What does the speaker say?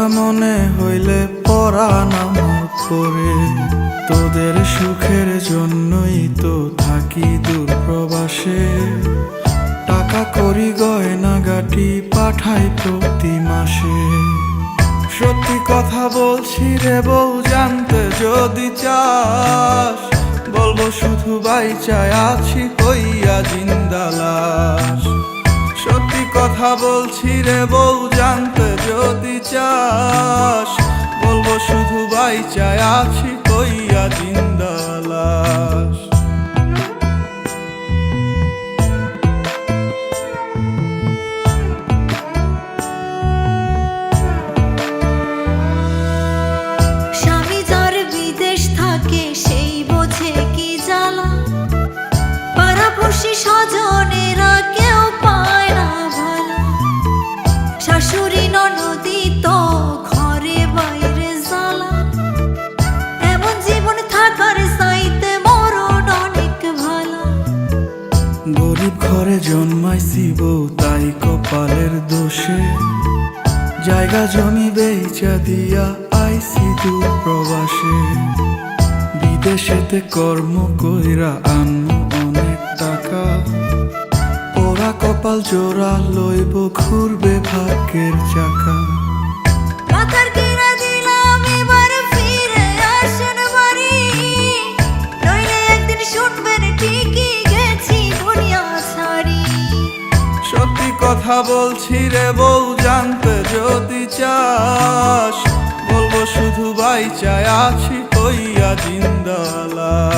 কথা মনে হইলে পরাণ আমার করে। তোদের সুখের জন্যই তো থাকি দূর প্রবাসে। টাকা করি গয়না গাটি পাঠাই প্রতি মাসে। সত্যি কথা বলছি রে বউ, জানতে যদি চাস, বলবো শুধু বাইচায় আছি কইয়া জিন্দা লাশ। সত্যি কথা বলছি রে বউ, জানতে যদি চাস, বলবো শুধু বাইচায় আছি কইয়া জিন্দা লাশ। স্বামী যার বিদেশ থাকে সেই বোঝে কি জ্বালা। পাড়াপড়শি স্বজনেরা কেউ পায় না ভালো। শাশুড়ি ননদি তো ঘরে বাইরে জ্বালা। এমন জীবন থাকার চাইতে মরণ অনেক ভালো। গরিব ঘরে জন্মাইছি বউ, তাই কপালের দোষে। জায়গা জমি বেচা দিয়া আইছি দূর প্রবাসে। বিদেশেতে কর্ম কইরা আনমু অনেক টাকা। ওরা কপাল জোড়া লইব, ঘুরবে ভাগ্যের চাকা। মাথার কিনা দিলাম এবার ফিরে আসেন বাড়ি। নইলে একদিন শুনবেন ঠিকই গেছি দুনিয়া ছাড়ি। সত্যি কথা বলছি রে বউ, জানতে যদি চাস, বলবো শুধু বাইচায় আছি কইয়া জিন্দা লাশ।